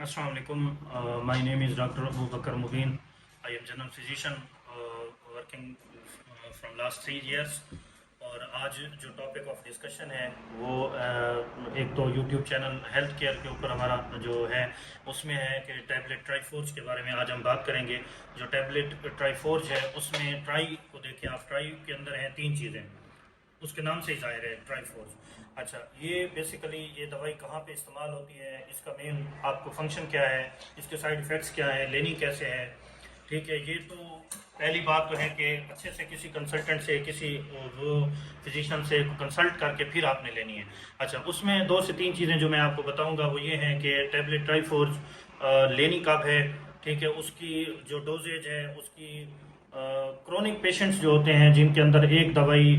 Assalamu alaikum. My name is Dr. Abu Bakr Mubin. I am general physician working from last 3 years. और आज जो topic of discussion है वो एक तो यूट्यूब चैनल हेल्थ केयर के ऊपर हमारा जो है उसमें है कि टैबलेट ट्राईफोर्ज के बारे में आज हम बात करेंगे। जो टैबलेट ट्राईफोर्ज है उसमें ट्राई को देखिए आप, ट्राई के अंदर हैं 3 चीज़ें, उसके नाम से ही जाहिर है ट्राईफोर्ज। अच्छा, ये बेसिकली ये दवाई कहाँ पे इस्तेमाल होती है, इसका मेन आपको फंक्शन क्या है, इसके साइड इफ़ेक्ट्स क्या है, लेनी कैसे है, ठीक है। ये तो पहली बात तो है कि अच्छे से किसी कंसल्टेंट से, किसी वो फिजिशियन से कंसल्ट करके फिर आपने लेनी है। अच्छा, उसमें 2 से 3 चीज़ें जो मैं आपको बताऊंगा वो ये हैं कि टैबलेट ट्राईफोर्ज लेनी कब है, ठीक है, उसकी जो डोजेज है, उसकी क्रोनिक पेशेंट्स जो होते हैं जिनके अंदर एक दवाई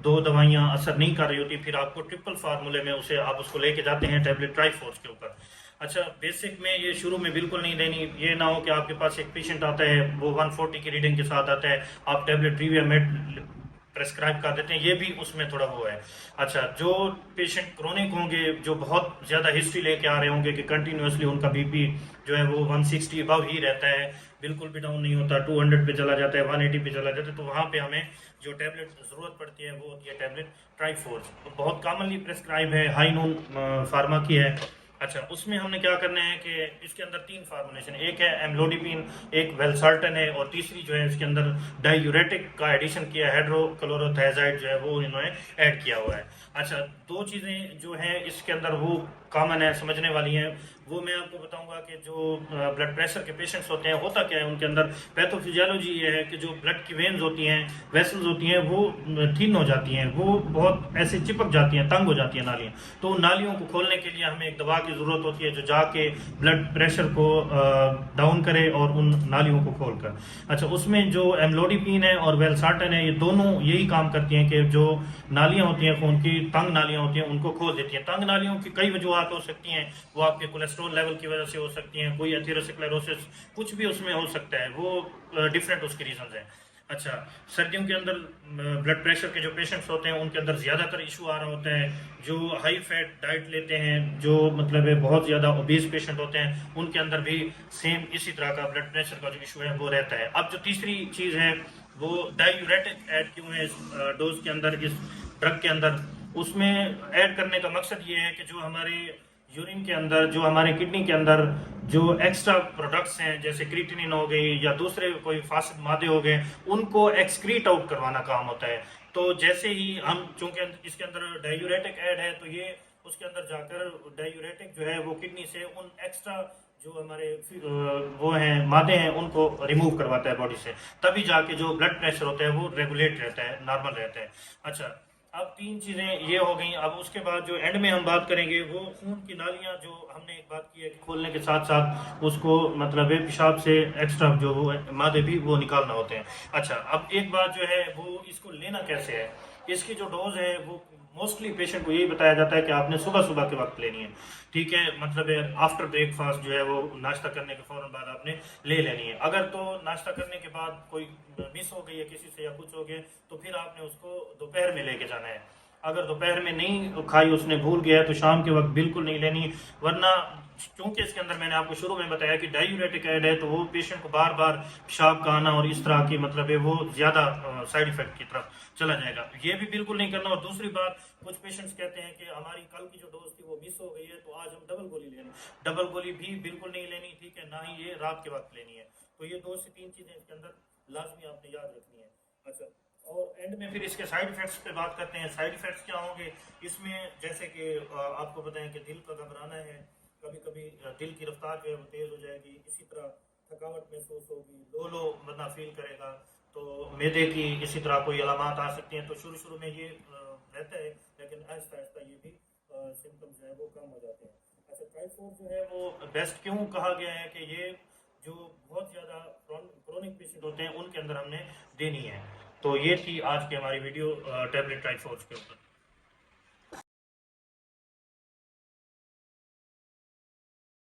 2 दवाइयाँ असर नहीं कर रही होती, फिर आपको ट्रिपल फार्मूले में उसे आप उसको लेके जाते हैं टैबलेट ट्राईफोर्ज के ऊपर। अच्छा, बेसिक में ये शुरू में बिल्कुल नहीं लेनी। ये ना हो कि आपके पास एक पेशेंट आता है वो 140 की रीडिंग के साथ आता है, आप टैबलेट रिवियामेट प्रेस्क्राइब कर देते हैं, ये भी उसमें थोड़ा वो है। अच्छा, जो पेशेंट क्रोनिक होंगे, जो बहुत ज़्यादा हिस्ट्री लेके आ रहे होंगे कि कंटिन्यूसली उनका बीपी जो है वो 160 अबव ही रहता है, बिल्कुल भी डाउन नहीं होता, 200 पे चला जाता है, 180 पे चला जाता है, तो वहाँ पे हमें जो टैबलेट ज़रूरत पड़ती है वो होती है टैबलेट ट्राईफोर्ज। तो बहुत कॉमनली प्रेस्क्राइब है, हाई नून फार्मा की है। अच्छा, उसमें हमने क्या करना है कि इसके अंदर 3 फार्मुलेशन, एक है एम्लोडिपिन, एक वेलसार्टन है, और तीसरी जो है इसके अंदर डायूरेटिक का एडिशन किया है, हाइड्रोक्लोरोथियाजाइड जो है वो इन्होंने ऐड किया हुआ है। अच्छा, 2 चीज़ें जो हैं इसके अंदर वो कॉमन है, समझने वाली हैं, वो मैं आपको बताऊंगा कि जो ब्लड प्रेशर के पेशेंट्स होते हैं होता क्या है उनके अंदर। पैथोफिजियोलॉजी ये है कि जो ब्लड की वेन्स होती हैं, वेसल्स होती हैं, वो थिन हो जाती हैं, वो बहुत ऐसे चिपक जाती हैं, तंग हो जाती हैं नालियाँ। तो उन नालियों को खोलने के लिए हमें एक दवा की ज़रूरत होती है जो जाके ब्लड प्रेशर को डाउन करे और उन नालियों को खोल कर। अच्छा, उसमें जो एम्लोडिपिन है और वेलसार्टन है, ये दोनों यही काम करती हैं कि जो नालियाँ होती हैं खून की, तंग नालियाँ होती हैं, उनको खोल देती हैं। तंग नालियों की कई वजूहत हो सकती हैं, वो आपके कोलेस्ट्रॉल लेवल की वजह से हो सकती हैं, कोई एथेरोस्क्लेरोसिस, कुछ भी उसमें हो सकता है, वो डिफरेंट उसके रीजन हैं। अच्छा, सर्दियों के अंदर ब्लड प्रेशर के जो पेशेंट्स होते हैं उनके अंदर ज़्यादातर इशू आ रहा होता है। जो हाई फैट डाइट लेते हैं, जो मतलब है बहुत ज़्यादा ओबीज पेशेंट होते हैं, उनके अंदर भी सेम इसी तरह का ब्लड प्रेशर का जो इशू है वो रहता है। अब जो तीसरी चीज़ है वो डायूरेटिक ऐड क्यों है इस डोज के अंदर, इस ड्रग के अंदर। उसमें ऐड करने का मकसद ये है कि जो हमारे यूरिन के अंदर, जो हमारे किडनी के अंदर जो एक्स्ट्रा प्रोडक्ट्स हैं जैसे क्रिएटिनिन हो गई या दूसरे कोई फासिद मादे हो गए, उनको एक्सक्रीट आउट करवाना काम होता है। तो जैसे ही हम, चूंकि इसके अंदर डायूरेटिक ऐड है, तो ये उसके अंदर जाकर डायूरेटिक जो है वो किडनी से उन एक्स्ट्रा जो हमारे वो हैं मादे हैं उनको रिमूव करवाता है बॉडी से, तभी जाके जो ब्लड प्रेशर होता है वो रेगुलेट रहता है, नॉर्मल रहता है। अच्छा, अब 3 चीज़ें ये हो गई। अब उसके बाद जो एंड में हम बात करेंगे वो खून की नालियाँ, जो हमने एक बात की है कि खोलने के साथ साथ उसको मतलब है पेशाब से एक्स्ट्रा जो वो मादे भी वो निकालना होते हैं। अच्छा, अब एक बात जो है वो इसको लेना कैसे है, इसकी जो डोज है वो मोस्टली पेशेंट को यही बताया जाता है कि आपने सुबह सुबह के वक्त लेनी है, ठीक है, मतलब है आफ्टर ब्रेकफास्ट जो है वो नाश्ता करने के फौरन बाद आपने ले लेनी है। अगर तो नाश्ता करने के बाद कोई मिस हो गई है किसी से या कुछ हो गया तो फिर आपने उसको दोपहर में लेके जाना है। अगर दोपहर में नहीं खाई, उसने भूल गया, तो शाम के वक्त बिल्कुल नहीं लेनी। वरना क्योंकि इसके अंदर मैंने आपको शुरू में बताया कि डायूरेटिक ऐड है, तो वो पेशेंट को बार बार पेशाब का आना और इस तरह की मतलब है वो ज़्यादा साइड इफेक्ट की तरफ चला जाएगा, ये भी बिल्कुल नहीं करना। और दूसरी बात, कुछ पेशेंट्स कहते हैं कि हमारी कल की जो डोज थी वो मिस हो गई है तो आज हम डबल गोली लेनी, डबल गोली भी बिल्कुल नहीं लेनी, ठीक है, ना ही ये रात के वक्त लेनी है। तो ये 2 से 3 चीज़ें इसके अंदर लाजमी आपने याद रखनी है। अच्छा, और एंड में फिर इसके साइड इफेक्ट्स पे बात करते हैं। साइड इफेक्ट्स क्या होंगे इसमें, जैसे कि आपको बताएं कि दिल का घबराना है, कभी कभी दिल की रफ्तार जो है वो तेज हो जाएगी, इसी तरह थकावट महसूस होगी, लो लो बंदा फील करेगा, तो मैदे की इसी तरह कोई अलामात आ सकती हैं। तो शुरू शुरू में ये रहता है, लेकिन आहिस्ता आहिस्ता ये भी सिम्टम्स जो है वो कम हो जाते हैं। अच्छा, ट्राईफोर्ज जो है वो बेस्ट क्यों कहा गया है कि ये जो बहुत ज़्यादा क्रोनिक पेशेंट होते हैं उनके अंदर हमने देनी है। तो ये थी आज की हमारी वीडियो टैबलेट ट्राईफोर्ज के ऊपर।